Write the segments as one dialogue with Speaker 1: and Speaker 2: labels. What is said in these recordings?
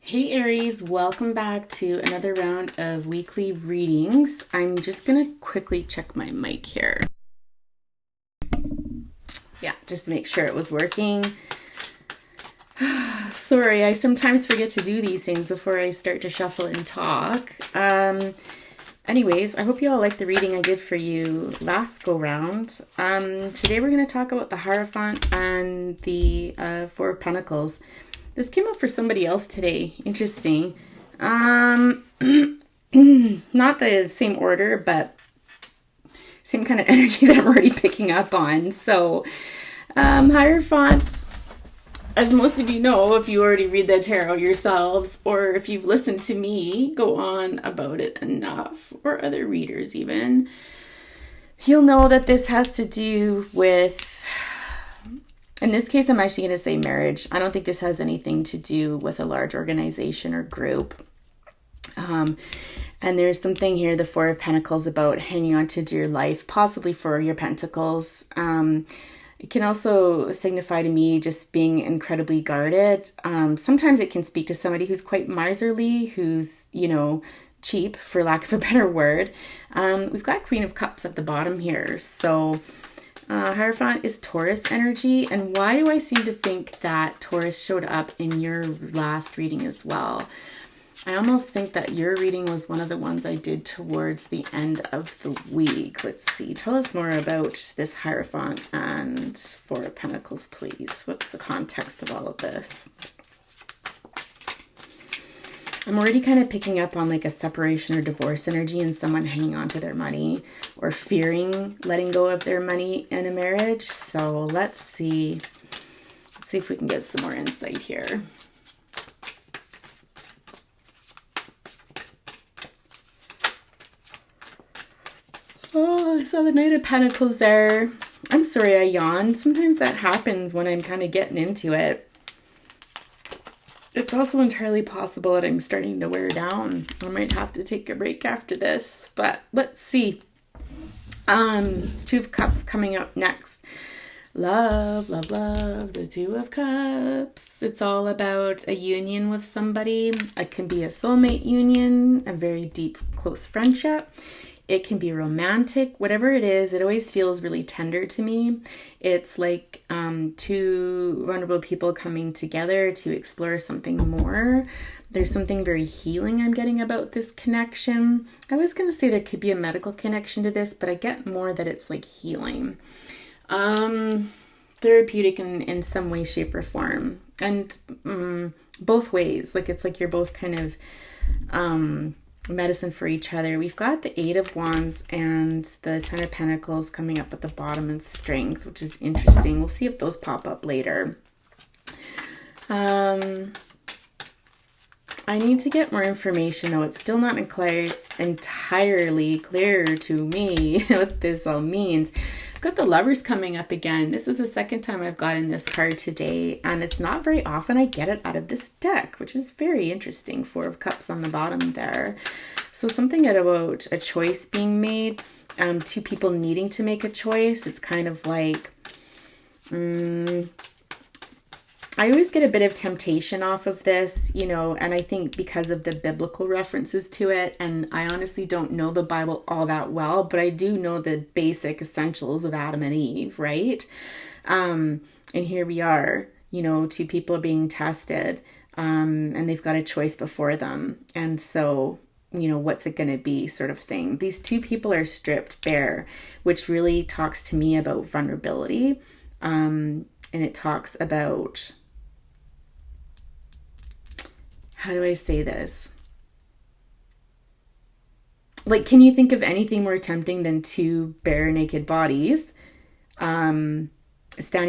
Speaker 1: Hey Aries, welcome back to another round of weekly readings. I'm just going to quickly check my mic here. Yeah, just to make sure it was working. Sorry, I sometimes forget to do these things before I start to shuffle and talk. Anyways, I hope you all liked the reading I did for you last go round. Today we're going to talk about the Hierophant and the Four of Pentacles. This came up for somebody else today. Interesting. Not the same order, but same kind of energy that I'm already picking up on. So, Hierophant, as most of you know, if you already read the tarot yourselves, or if you've listened to me go on about it enough, or other readers even, you'll know that this has to do with, in this case, I'm actually going to say marriage. I don't think this has anything to do with a large organization or group. And there's something here, the Four of Pentacles, about hanging on to dear life, possibly for your pentacles. It can also signify to me just being incredibly guarded. Sometimes it can speak to somebody who's quite miserly, who's, cheap, for lack of a better word. We've got Queen of Cups at the bottom here. So Hierophant is Taurus energy. And why do I seem to think that Taurus showed up in your last reading as well? I almost think that your reading was one of the ones I did towards the end of the week. Let's see. Tell us more about this Hierophant and Four of Pentacles, please. What's the context of all of this? I'm already kind of picking up on like a separation or divorce energy and someone hanging on to their money or fearing letting go of their money in a marriage. So let's see. Let's see if we can get some more insight here. Oh, I saw the Knight of Pentacles there. I'm sorry I yawned. Sometimes that happens when I'm kind of getting into it. It's also entirely possible that I'm starting to wear down. I might have to take a break after this, but let's see. Two of Cups coming up next. Love, love, love, the Two of Cups. It's all about a union with somebody. It can be a soulmate union, a very deep, close friendship. It can be romantic, whatever it is, it always feels really tender to me. It's like two vulnerable people coming together to explore something more. There's something very healing I'm getting about this connection. I was going to say there could be a medical connection to this, but I get more that it's like healing. Therapeutic in some way, shape, or form. And both ways. Like it's like you're both kind of medicine for each other. We've got the Eight of Wands and the Ten of Pentacles coming up at the bottom in Strength, which is interesting. We'll see if those pop up later. I need to get more information, though. It's still not entirely clear to me what this all means. I've got the Lovers coming up again. This is the second time I've gotten this card today, and it's not very often I get it out of this deck, which is very interesting. Four of Cups on the bottom there. So something about a choice being made, two people needing to make a choice. It's kind of like, I always get a bit of temptation off of this, and I think because of the biblical references to it, and I honestly don't know the Bible all that well, but I do know the basic essentials of Adam and Eve, right? And here we are, two people being tested, and they've got a choice before them. And so, what's it going to be sort of thing. These two people are stripped bare, which really talks to me about vulnerability. And it talks about, how do I say this? Like, can you think of anything more tempting than two bare naked bodies standing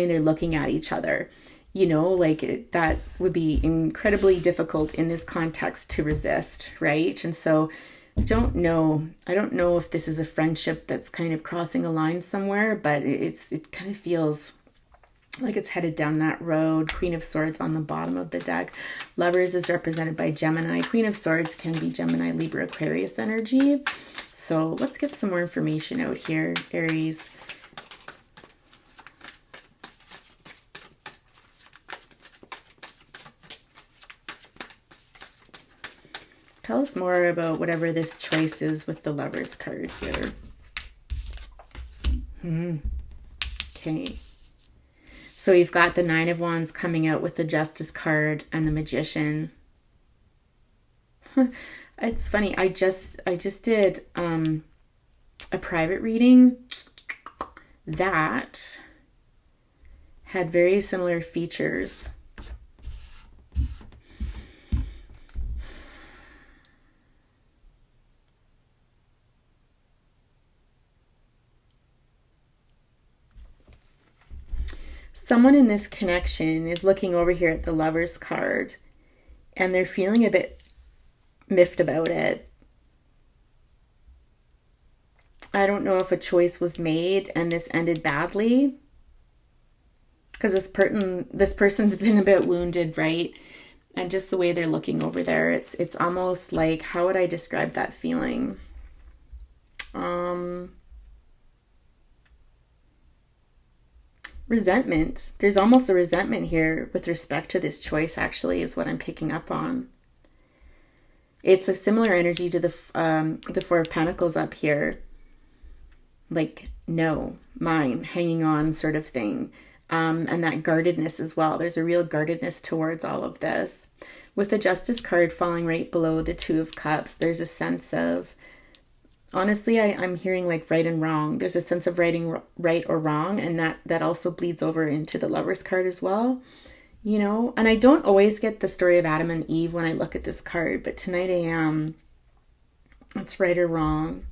Speaker 1: there looking at each other? That would be incredibly difficult in this context to resist, right? And so I don't know if this is a friendship that's kind of crossing a line somewhere, but it kind of feels like it's headed down that road. Queen of Swords on the bottom of the deck. Lovers is represented by Gemini. Queen of Swords can be Gemini, Libra, Aquarius energy. So let's get some more information out here, Aries. Tell us more about whatever this choice is with the Lovers card here. Okay. So we've got the Nine of Wands coming out with the Justice card and the Magician. It's funny. I just did a private reading that had very similar features. Someone in this connection is looking over here at the Lovers card and they're feeling a bit miffed about it. I don't know if a choice was made and this ended badly, because this person's been a bit wounded, right? And just the way they're looking over there, it's almost like, how would I describe that feeling? Resentment. There's almost a resentment here with respect to this choice, actually, is what I'm picking up on. It's a similar energy to the Four of Pentacles up here. Like, no, mine, hanging on sort of thing. And that guardedness as well. There's a real guardedness towards all of this. With the Justice card falling right below the Two of Cups, there's a sense of, honestly, I'm hearing like right and wrong. There's a sense of right or wrong, and that also bleeds over into the Lovers card as well. You know, and I don't always get the story of Adam and Eve when I look at this card, but tonight I am. It's right or wrong.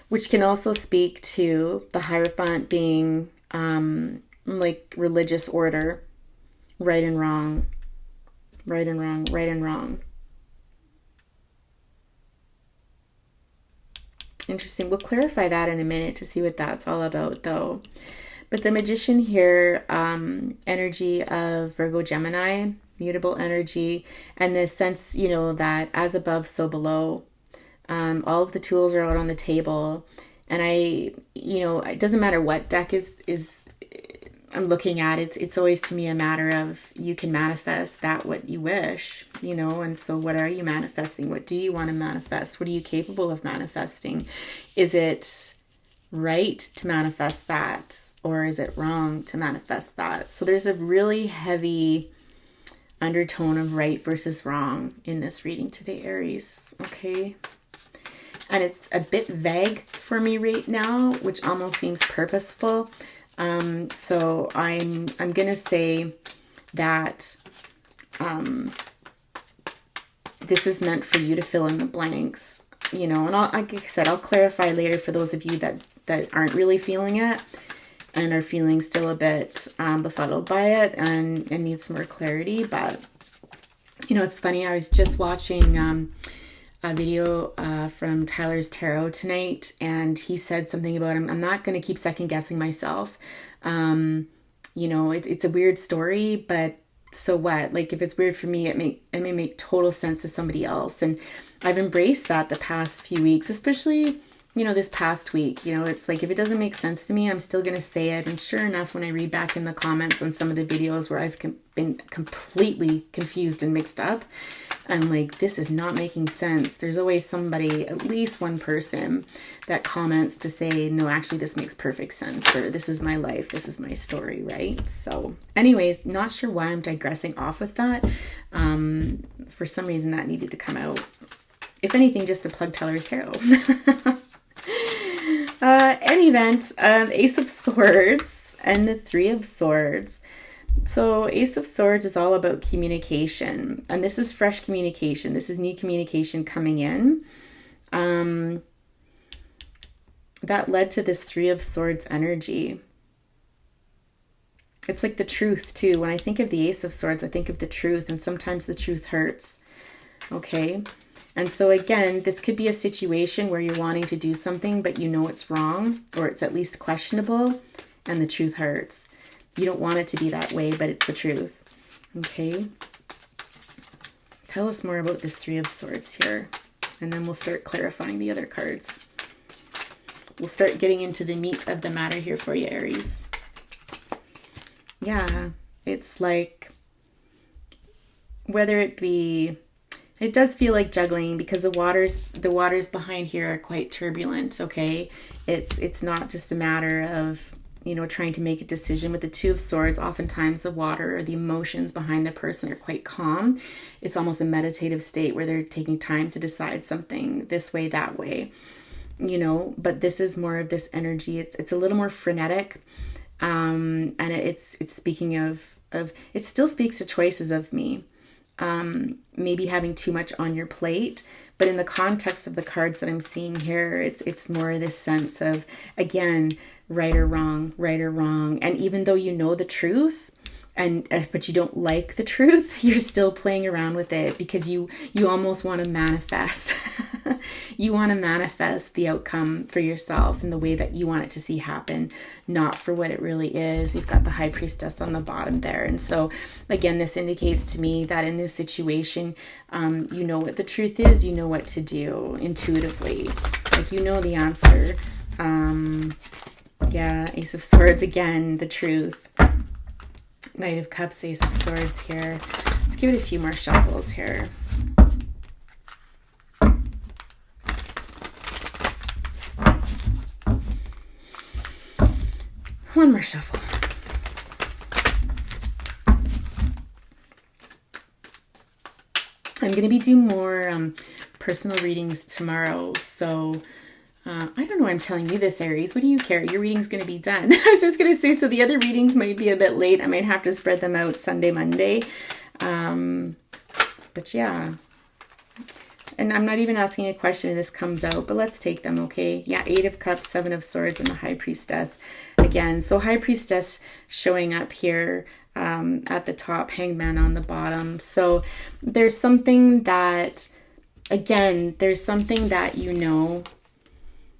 Speaker 1: Which can also speak to the Hierophant being like religious order, right and wrong, right and wrong, right and wrong. Interesting. We'll clarify that in a minute to see what that's all about, though. But the Magician here, energy of Virgo, Gemini, mutable energy, and this sense, you know, that as above, so below. All of the tools are out on the table, and it doesn't matter what deck is I'm looking at. It's always to me a matter of, you can manifest that what you wish, you know. And so what are you manifesting? What do you want to manifest? What are you capable of manifesting? Is it right to manifest that, or is it wrong to manifest that? So there's a really heavy undertone of right versus wrong in this reading today, Aries. Okay. And it's a bit vague for me right now, which almost seems purposeful. So I'm gonna say that this is meant for you to fill in the blanks, you know. And like I said, I'll clarify later for those of you that aren't really feeling it and are feeling still a bit befuddled by it and need some more clarity. But you know, it's funny. I was just watching a video from Tyler's Tarot tonight, and he said something about him. I'm not going to keep second guessing myself. You know, it's a weird story, but so what? Like, if it's weird for me, it may make total sense to somebody else. And I've embraced that the past few weeks, especially, you know, this past week. You know, it's like, if it doesn't make sense to me, I'm still going to say it. And sure enough, when I read back in the comments on some of the videos where I've been completely confused and mixed up, I'm like, this is not making sense. There's always somebody, at least one person, that comments to say, no, actually, this makes perfect sense, or this is my life, this is my story, right? So anyways, not sure why I'm digressing off with that. For some reason, that needed to come out. If anything, just to plug Tyler's Tarot. Any event, Ace of Swords and the Three of Swords. So Ace of Swords is all about communication, and this is fresh communication. This is new communication coming in. That led to this Three of Swords energy. It's like the truth too. When I think of the Ace of Swords, I think of the truth, and sometimes the truth hurts. Okay. And so again, this could be a situation where you're wanting to do something, but you know it's wrong, or it's at least questionable, and the truth hurts. You don't want it to be that way, but it's the truth. Okay. Tell us more about this Three of Swords here, and then we'll start clarifying the other cards. We'll start getting into the meat of the matter here for you, Aries. Yeah, it's like whether it be, it does feel like juggling because the waters behind here are quite turbulent, okay? It's not just a matter of, trying to make a decision. With the Two of Swords, oftentimes the water or the emotions behind the person are quite calm. It's almost a meditative state where they're taking time to decide something this way, that way, but this is more of this energy. It's a little more frenetic. And it's speaking of, it still speaks to choices of me. Maybe having too much on your plate, but in the context of the cards that I'm seeing here, it's more this sense of, again, right or wrong. And even though you know the truth, but you don't like the truth, you're still playing around with it because you almost want to manifest. You want to manifest the outcome for yourself in the way that you want it to see happen, not for what it really is. We've got the High Priestess on the bottom there. And so, again, this indicates to me that in this situation, you know what the truth is, you know what to do intuitively. Like, you know the answer. Yeah, Ace of Swords, again, the truth. Knight of Cups, Ace of Swords here. Let's give it a few more shuffles here. One more shuffle. I'm going to be doing more personal readings tomorrow, so I don't know why I'm telling you this, Aries. What do you care? Your reading's going to be done. I was just going to say, so the other readings might be a bit late. I might have to spread them out Sunday, Monday. But yeah. And I'm not even asking a question if this comes out, but let's take them, okay? Yeah, Eight of Cups, Seven of Swords, and the High Priestess. Again, so High Priestess showing up here at the top, Hangman on the bottom. So there's something that, again, there's something that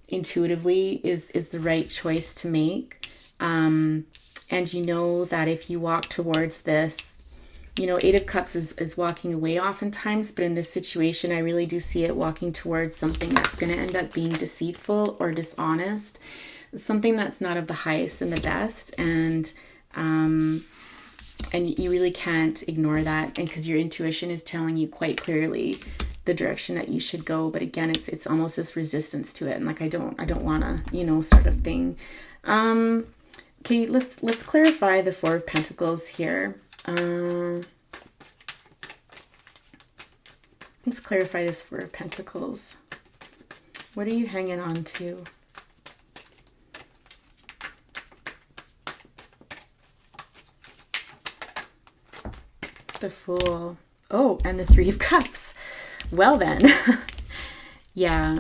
Speaker 1: intuitively is the right choice to make. And you know that if you walk towards this, Eight of Cups is walking away oftentimes, but in this situation, I really do see it walking towards something that's going to end up being deceitful or dishonest, something that's not of the highest and the best. And you really can't ignore that. And because your intuition is telling you quite clearly the direction that you should go, but again, it's almost this resistance to it, and like I don't want to, sort of thing. Okay, let's clarify the Four of Pentacles here. Let's clarify this Four of Pentacles. What are you hanging on to? The Fool. Oh, and the Three of Cups. Well then, yeah,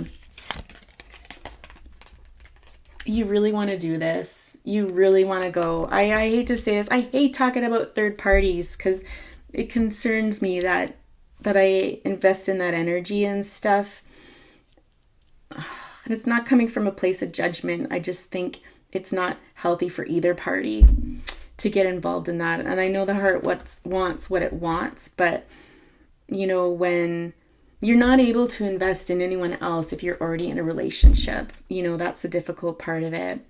Speaker 1: you really want to do this. You really want to go. I hate to say this. I hate talking about third parties because it concerns me that I invest in that energy and stuff. And it's not coming from a place of judgment. I just think it's not healthy for either party to get involved in that. And I know the heart wants what it wants, but when you're not able to invest in anyone else if you're already in a relationship, that's the difficult part of it.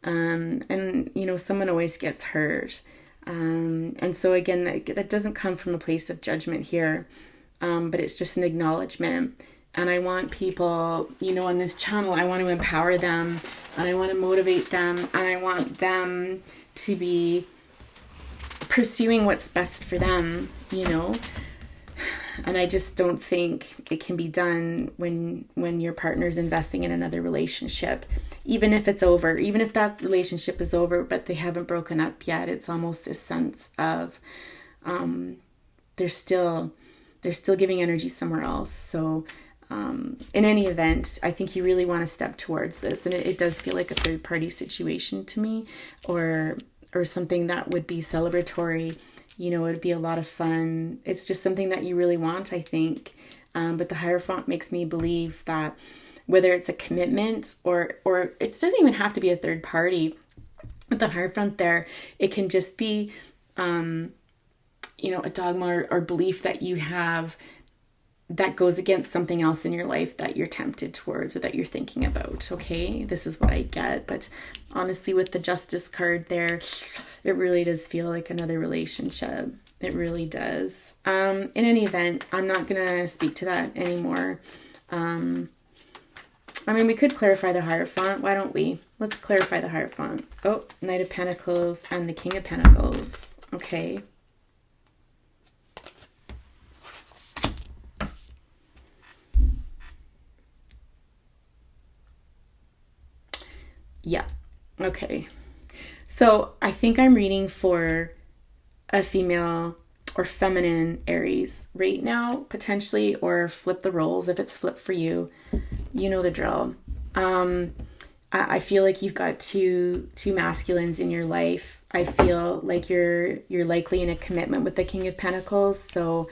Speaker 1: And someone always gets hurt. And so again, that doesn't come from a place of judgment here, but it's just an acknowledgement. And I want people, on this channel, I want to empower them, and I want to motivate them, and I want them to be pursuing what's best for them, And I just don't think it can be done when your partner's investing in another relationship, even if it's over, even if that relationship is over, but they haven't broken up yet. It's almost this sense of they're still giving energy somewhere else. So in any event, I think you really want to step towards this, and it does feel like a third party situation to me, or something that would be celebratory. It would be a lot of fun. It's just something that you really want, I think. But the Hierophant makes me believe that whether it's a commitment or it doesn't even have to be a third party. With the Hierophant there, it can just be, a dogma or belief that you have that goes against something else in your life that you're tempted towards or that you're thinking about. Okay, this is what I get. But honestly, with the Justice card there, it really does feel like another relationship. It really does. In any event, I'm not going to speak to that anymore. I mean, we could clarify the Hierophant. Why don't we? Let's clarify the Hierophant. Oh, Knight of Pentacles and the King of Pentacles. Okay. Yeah. Okay. So I think I'm reading for a female or feminine Aries right now, potentially, or flip the roles if it's flipped for you. You know the drill. I feel like you've got two masculines in your life. I feel like you're likely in a commitment with the King of Pentacles. So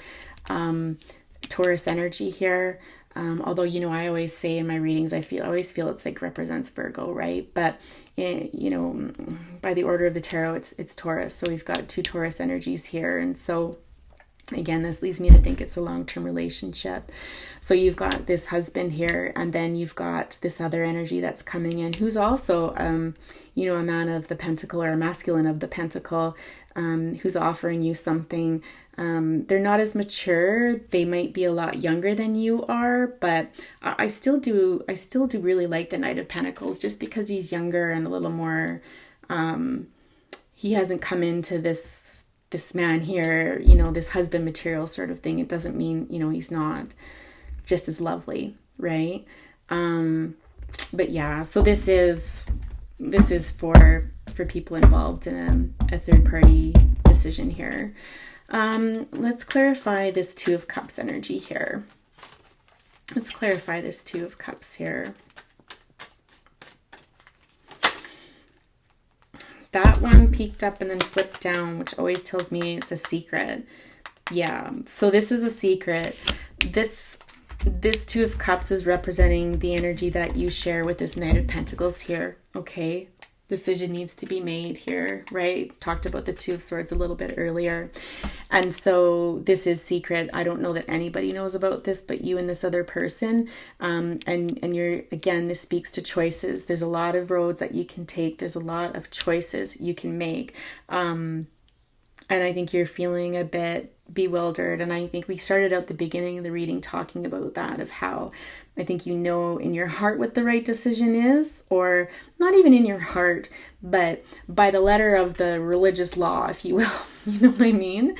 Speaker 1: Taurus energy here. Although, you know, I always say in my readings, I always feel it's like represents Virgo, right? But, you know, by the order of the tarot, it's Taurus. So we've got two Taurus energies here. And so, again, this leads me to think it's a long-term relationship. So you've got this husband here, and then you've got this other energy that's coming in, who's also, you know, a man of the pentacle or a masculine of the pentacle, who's offering you something. They're not as mature. They might be a lot younger than you are, but I still do really like the Knight of Pentacles just because he's younger and a little more, he hasn't come into this man here, you know, this husband material sort of thing. It doesn't mean, you know, he's not just as lovely, right? But yeah, so this is for people involved in a third party decision here. Let's clarify this Two of Cups energy here. Let's clarify this Two of Cups here. That one peeked up and then flipped down, which always tells me it's a secret. Yeah, so this is a secret. This Two of Cups is representing the energy that you share with this Knight of Pentacles here, okay? Decision needs to be made here, right? Talked about the Two of Swords a little bit earlier. And so this is secret. I don't know that anybody knows about this, but you and this other person. And you're, again, this speaks to choices. There's a lot of roads that you can take. There's a lot of choices you can make. And I think you're feeling a bit bewildered. And I think we started out the beginning of the reading talking about that, of how I think you know in your heart what the right decision is, or not even in your heart, but by the letter of the religious law, if you will. You know what I mean?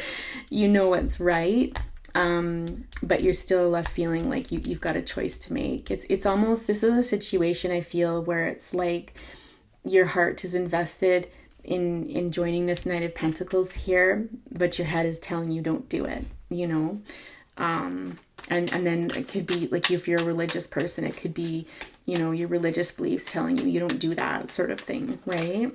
Speaker 1: You know what's right, but you're still left feeling like you've got a choice to make. It's almost, this is a situation I feel where it's like your heart is invested in joining this Knight of Pentacles here, but your head is telling you don't do it, you know? And then it could be like, if you're a religious person, it could be, you know, your religious beliefs telling you don't do that sort of thing, right?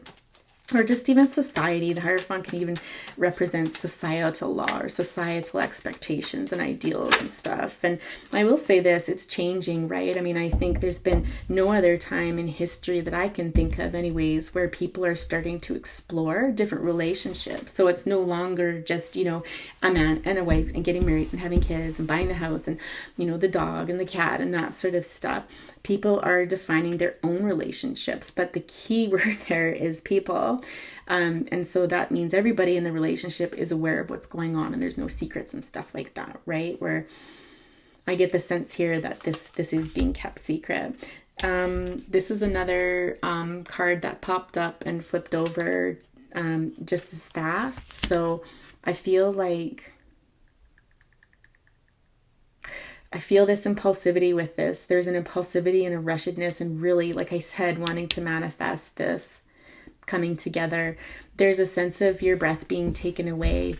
Speaker 1: Or just even society. The Hierophant can even represent societal law or societal expectations and ideals and stuff. And I will say this, it's changing, right? I mean, I think there's been no other time in history that I can think of anyways where people are starting to explore different relationships. So it's no longer just, you know, a man and a wife and getting married and having kids and buying the house and, you know, the dog and the cat and that sort of stuff. People are defining their own relationships, but the key word there is people. And so that means everybody in the relationship is aware of what's going on and there's no secrets and stuff like that, right? Where I get the sense here that this is being kept secret. This is another card that popped up and flipped over just as fast. So I feel like this impulsivity with this. There's an impulsivity and a rushedness and really, like I said, wanting to manifest this coming together. There's a sense of your breath being taken away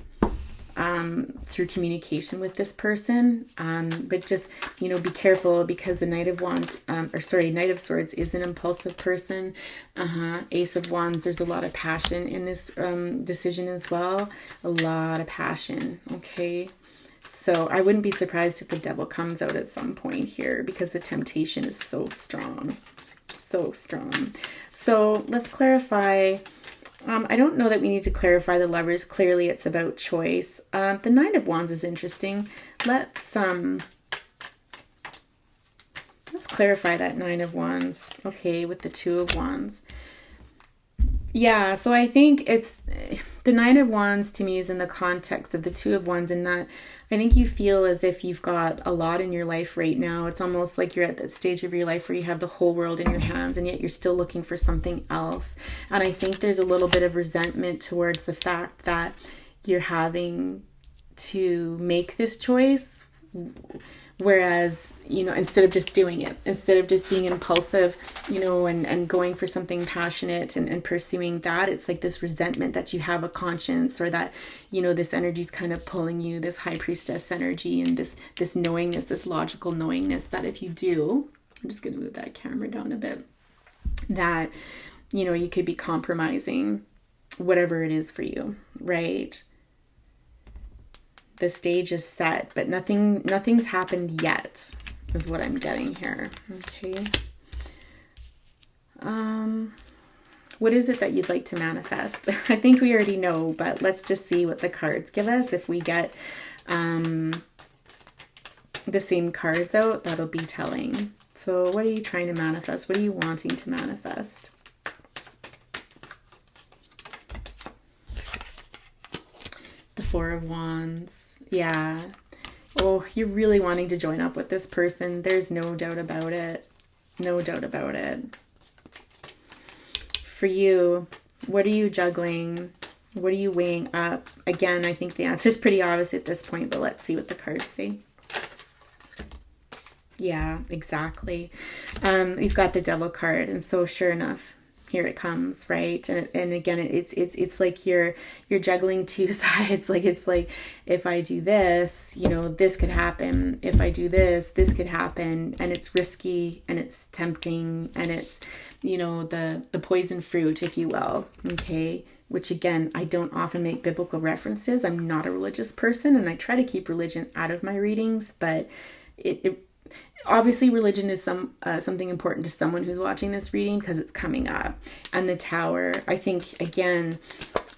Speaker 1: through communication with this person. But just, you know, be careful because the Knight of Swords is an impulsive person. Ace of Wands, there's a lot of passion in this decision as well. A lot of passion, okay? So I wouldn't be surprised if the Devil comes out at some point here because the temptation is so strong. So strong. So let's clarify. I don't know that we need to clarify the Lovers. Clearly it's about choice. The Knight of Wands is interesting. Let's let's clarify that Nine of Wands. Okay, with the Two of Wands. Yeah, so I think it's the Nine of Wands to me is in the context of the Two of Wands, in that I think you feel as if you've got a lot in your life right now. It's almost like you're at that stage of your life where you have the whole world in your hands, and yet you're still looking for something else. And I think there's a little bit of resentment towards the fact that you're having to make this choice. Whereas, instead of just doing it, instead of just being impulsive, and going for something passionate and pursuing that, it's like this resentment that you have a conscience, or that, this energy is kind of pulling you, this high priestess energy, and this knowingness, this logical knowingness that if you do, I'm just going to move that camera down a bit, that, you could be compromising whatever it is for you, right? The stage is set, but nothing's happened yet, is what I'm getting here. Okay. What is it that you'd like to manifest? I think we already know, but let's just see what the cards give us. If we get the same cards out, that'll be telling. So what are you trying to manifest? What are you wanting to manifest? The Four of Wands. Yeah. Oh, you're really wanting to join up with this person. There's no doubt about it. No doubt about it. For you, what are you juggling? What are you weighing up? Again, I think the answer is pretty obvious at this point, but let's see what the cards say. Yeah, exactly. You've got the Devil card, and so sure enough, here it comes, right? And again, it's like you're juggling two sides. Like, it's like, if I do this, this could happen. If I do this could happen. And it's risky, and it's tempting, and it's, the poison fruit, if you will. Okay. Which, again, I don't often make biblical references. I'm not a religious person, and I try to keep religion out of my readings, but it obviously religion is something important to someone who's watching this reading, because it's coming up. And the Tower, I think, again,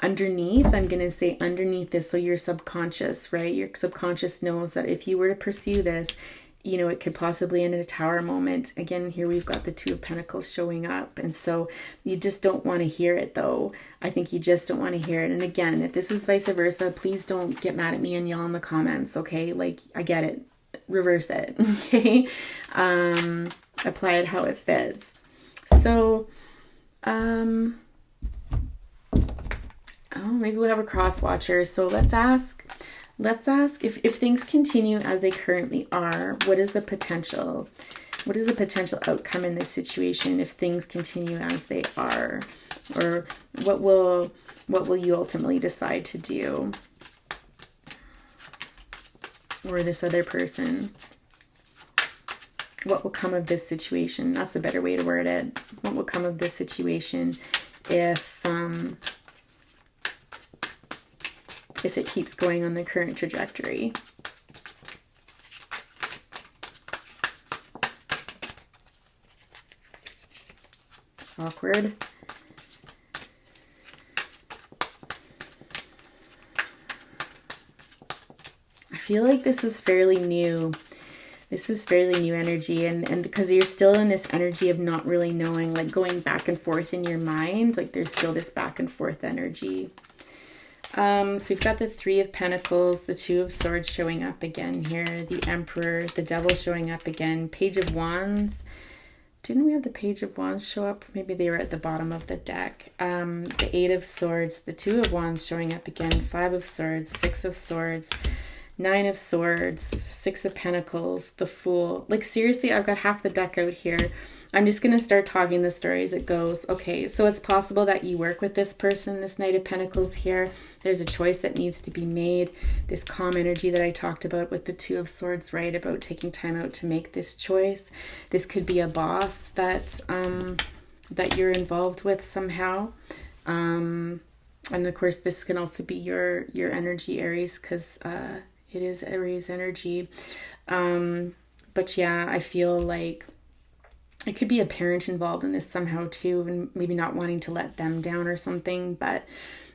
Speaker 1: underneath, I'm going to say underneath this, so your subconscious, right? Your subconscious knows that if you were to pursue this, it could possibly end in a Tower moment. Again, here we've got the Two of Pentacles showing up. And so you just don't want to hear it, though. I think you just don't want to hear it. And again, if this is vice versa, please don't get mad at me and yell in the comments, okay? Like, I get it. Reverse it, okay? Apply it how it fits. So, maybe we'll have a cross watcher. So let's ask if things continue as they currently are, what is the potential? What is the potential outcome in this situation if things continue as they are? Or what will you ultimately decide to do? Or this other person? What will come of this situation? That's a better way to word it. What will come of this situation if it keeps going on the current trajectory? Awkward. I feel like this is fairly new. This is fairly new energy, and because you're still in this energy of not really knowing, like going back and forth in your mind, like there's still this back and forth energy. So you've got the Three of Pentacles, the Two of Swords showing up again here, the Emperor, the Devil showing up again, Page of Wands. Didn't we have the Page of Wands show up? Maybe they were at the bottom of the deck. The Eight of Swords, the Two of Wands showing up again, Five of Swords, Six of Swords, Nine of Swords, Six of Pentacles, the Fool. Like, seriously, I've got half the deck out here. I'm just going to start talking the story as it goes. Okay, so it's possible that you work with this person, this Knight of Pentacles here. There's a choice that needs to be made. This calm energy that I talked about with the Two of Swords, right? About taking time out to make this choice. This could be a boss that you're involved with somehow. And of course, this can also be your energy, Aries, because it is Aries energy. But yeah, I feel like it could be a parent involved in this somehow too, and maybe not wanting to let them down or something. But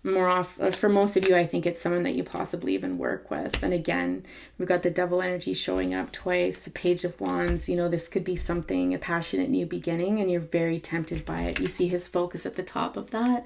Speaker 1: for most of you, I think it's someone that you possibly even work with. And again, we've got the Devil energy showing up twice, the Page of Wands. This could be something, a passionate new beginning, and you're very tempted by it. You see his focus at the top of that,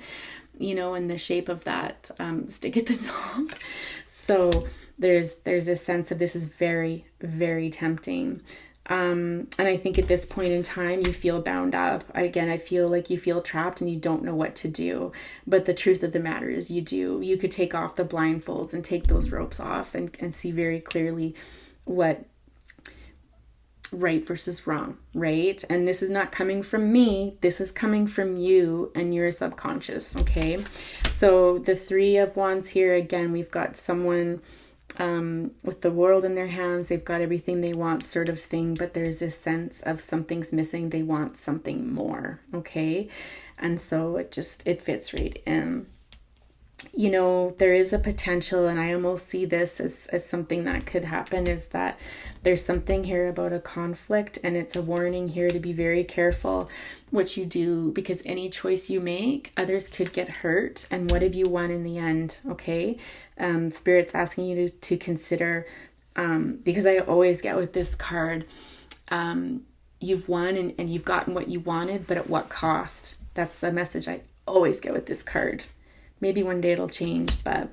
Speaker 1: in the shape of that stick at the top. So there's a sense of this is very, very tempting. And I think at this point in time, you feel bound up. Again, I feel like you feel trapped and you don't know what to do. But the truth of the matter is you do. You could take off the blindfolds and take those ropes off and see very clearly what right versus wrong, right? And this is not coming from me. This is coming from you and your subconscious, okay? So the Three of Wands here, again, we've got someone with the world in their hands. They've got everything they want, sort of thing, but there's this sense of something's missing. They want something more, okay? And so it fits right in. There is a potential, and I almost see this as something that could happen, is that there's something here about a conflict, and it's a warning here to be very careful what you do, because any choice you make, others could get hurt. And what have you won in the end? Okay. Spirit's asking you to consider, because I always get with this card, you've won and you've gotten what you wanted, but at what cost? That's the message I always get with this card. Maybe one day it'll change, but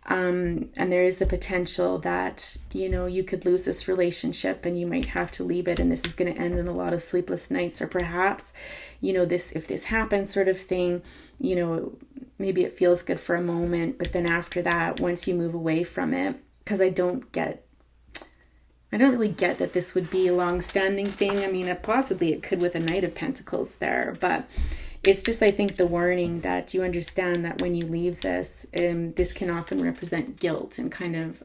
Speaker 1: and there is the potential that you could lose this relationship and you might have to leave it, and this is going to end in a lot of sleepless nights, or perhaps if this happens, sort of thing, maybe it feels good for a moment, but then after that, once you move away from it, because I don't really get that this would be a long-standing thing. I mean, possibly it could with a Knight of Pentacles there, but it's just, I think, the warning that you understand that when you leave this, this can often represent guilt and kind of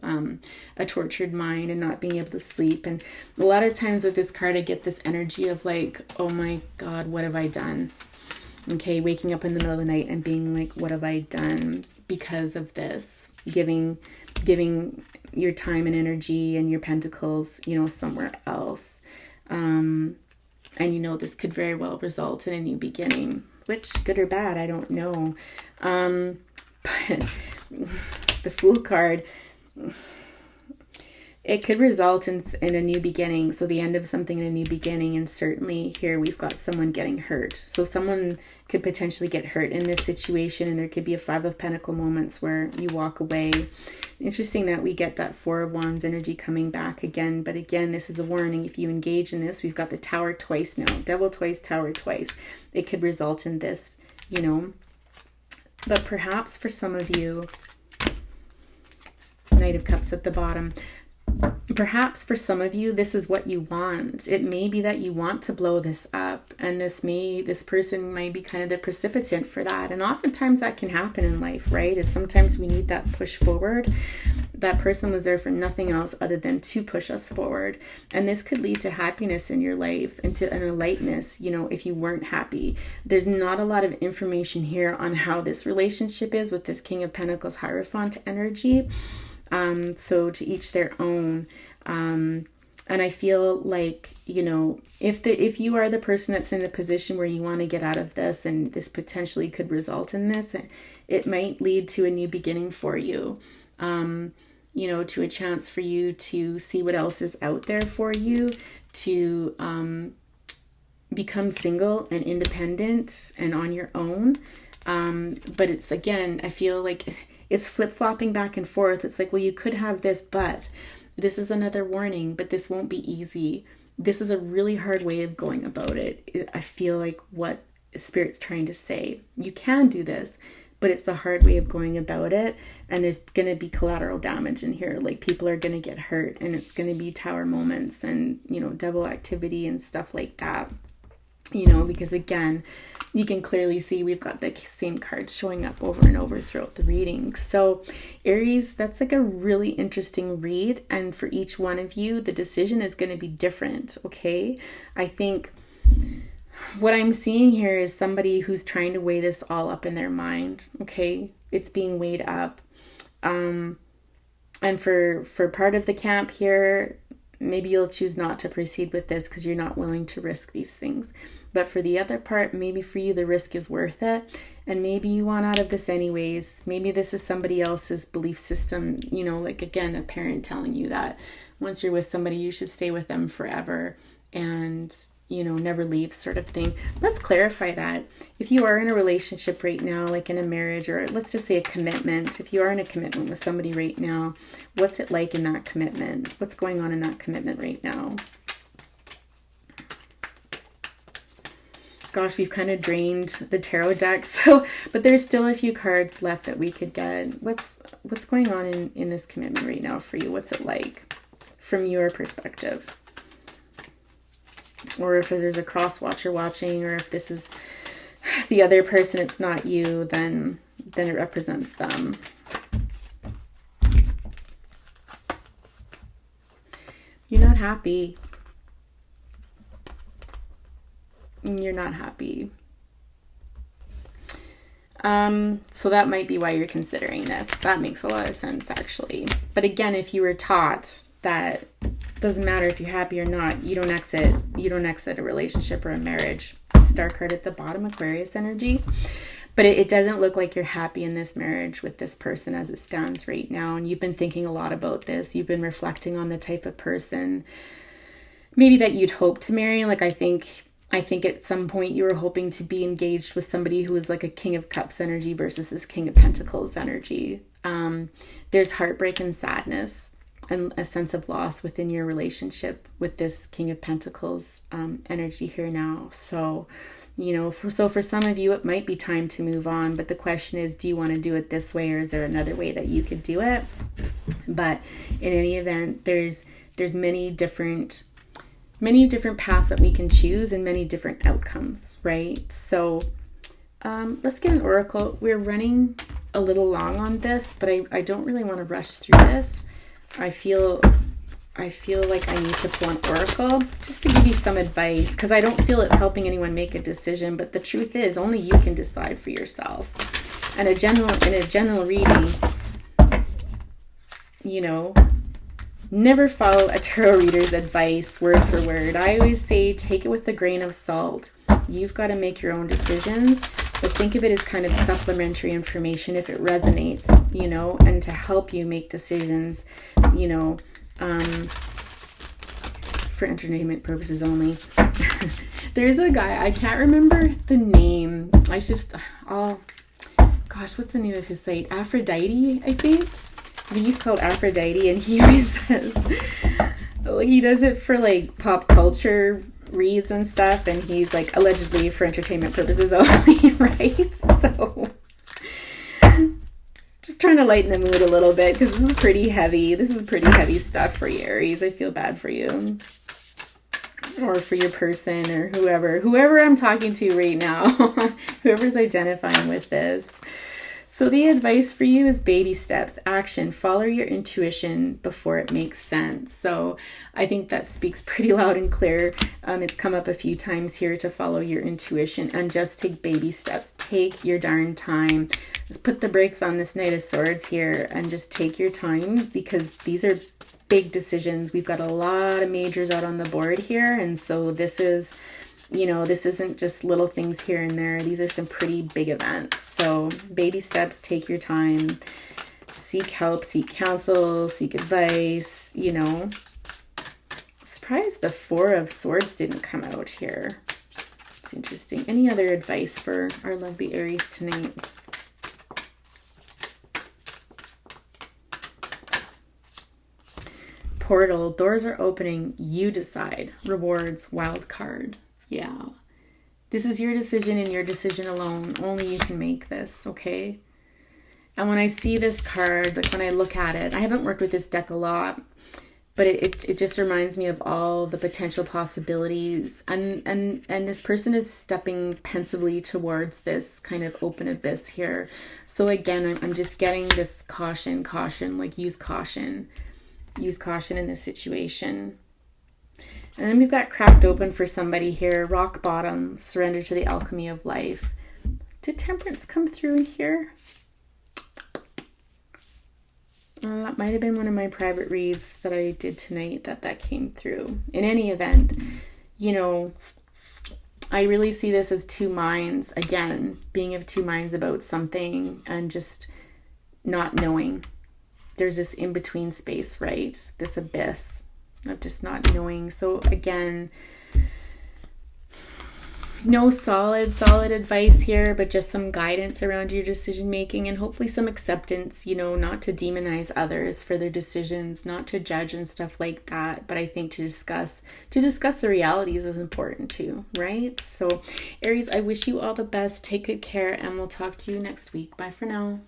Speaker 1: a tortured mind and not being able to sleep. And a lot of times with this card, I get this energy of like, oh my God, what have I done? Okay, waking up in the middle of the night and being like, what have I done because of this? Giving your time and energy and your pentacles, somewhere else. And this could very well result in a new beginning, which, good or bad, I don't know. But the Fool card, it could result in a new beginning. So the end of something and a new beginning. And certainly here we've got someone getting hurt. So someone could potentially get hurt in this situation. And there could be a Five of Pentacles moments where you walk away. Interesting that we get that Four of Wands energy coming back again. But again, this is a warning. If you engage in this, we've got the Tower twice now. Devil twice, Tower twice. It could result in this, But perhaps for some of you, Knight of Cups at the bottom, perhaps for some of you, this is what you want. It may be that you want to blow this up, and this person might be kind of the precipitant for that. And oftentimes that can happen in life, right? Is sometimes we need that push forward. That person was there for nothing else other than to push us forward. And this could lead to happiness in your life and to an lightness, if you weren't happy. There's not a lot of information here on how this relationship is with this King of Pentacles Hierophant energy. So to each their own. And I feel like, if you are the person that's in a position where you want to get out of this, and this potentially could result in this, it might lead to a new beginning for you, to a chance for you to see what else is out there for you, to become single and independent and on your own. But it's, again, I feel like it's flip-flopping back and forth. It's like, well, you could have this, but this is another warning, but this won't be easy. This is a really hard way of going about it. I feel like what Spirit's trying to say. You can do this, but it's a hard way of going about it. And there's going to be collateral damage in here. Like, people are going to get hurt, and it's going to be Tower moments and, double activity and stuff like that. Because again, you can clearly see we've got the same cards showing up over and over throughout the reading. So Aries, that's like a really interesting read. And for each one of you, the decision is going to be different. Okay. I think what I'm seeing here is somebody who's trying to weigh this all up in their mind. Okay. It's being weighed up. And for part of the camp here, maybe you'll choose not to proceed with this because you're not willing to risk these things. But for the other part, maybe for you the risk is worth it, and maybe you want out of this anyways. Maybe this is somebody else's belief system, you know, like again, a parent telling you that once you're with somebody, you should stay with them forever and, you know, never leave, sort of thing. Let's clarify that. If you are in a relationship right now, like in a marriage, or let's just say a commitment, if you are in a commitment with somebody right now, what's it like in that commitment? What's going on in that commitment right now? Gosh, we've kind of drained the tarot deck, but there's still a few cards left that we could get. What's going on in this commitment right now for you? What's it like from your perspective? Or if there's a cross watcher watching, or if this is the other person, it's not you, then it represents them. You're not happy. You're not happy. So that might be why you're considering this. That makes a lot of sense, actually. But again, if you were taught that doesn't matter if you're happy or not, you don't exit a relationship or a marriage. Star card at the bottom, Aquarius energy. But it doesn't look like you're happy in this marriage with this person as it stands right now. And you've been thinking a lot about this. You've been reflecting on the type of person maybe that you'd hope to marry. Like I think at some point you were hoping to be engaged with somebody who was like a King of Cups energy versus this King of Pentacles energy. There's heartbreak and sadness and a sense of loss within your relationship with this King of Pentacles energy here now. So, you know, for some of you, it might be time to move on. But the question is, do you want to do it this way, or is there another way that you could do it? But in any event, there's many different paths that we can choose and many different outcomes, right? So let's get an oracle. We're running a little long on this, but I don't really want to rush through this. I feel like I need to pull an oracle just to give you some advice, because I don't feel it's helping anyone make a decision, but the truth is only you can decide for yourself. And in a general reading, you know, never follow a tarot reader's advice word for word. I always say take it with a grain of salt. You've got to make your own decisions, but think of it as kind of supplementary information if it resonates, you know, and to help you make decisions, you know, for entertainment purposes only. There's a guy, I can't remember the name. Gosh, what's the name of his site? Aphrodite, I think he's called Aphrodite, and he always says, he does it for like pop culture reads and stuff, and he's like allegedly for entertainment purposes only, right? So just trying to lighten the mood a little bit, because this is pretty heavy. This is pretty heavy stuff for you, Aries. I feel bad for you, or for your person, or whoever I'm talking to right now, whoever's identifying with this. So the advice for you is baby steps, action, follow your intuition before it makes sense. So I think that speaks pretty loud and clear. It's come up a few times here to follow your intuition and just take baby steps. Take your darn time. Just put the brakes on this Knight of Swords here and just take your time, because these are big decisions. We've got a lot of majors out on the board here. And so this is, you know, this isn't just little things here and there. These are some pretty big events. So baby steps, take your time, seek help, seek counsel, seek advice, you know. Surprised the Four of Swords didn't come out here. It's interesting. Any other advice for our lovely Aries tonight? Portal, doors are opening, you decide. Rewards, wild card. Yeah, this is your decision and your decision alone. Only you can make this, okay? And when I see this card, like when I look at it, I haven't worked with this deck a lot, but it just reminds me of all the potential possibilities. And this person is stepping pensively towards this kind of open abyss here. So again, I'm just getting this caution, like use caution in this situation. And then we've got cracked open for somebody here. Rock bottom, surrender to the alchemy of life. Did Temperance come through in here? That might have been one of my private reads that I did tonight that came through. In any event, you know, I really see this as two minds, again, being of two minds about something and just not knowing. There's this in-between space, right? This abyss of just not knowing. So again, no solid advice here, but just some guidance around your decision making and hopefully some acceptance, you know, not to demonize others for their decisions, not to judge and stuff like that. But I think to discuss the realities is important too, right? So Aries, I wish you all the best. Take good care and we'll talk to you next week. Bye for now.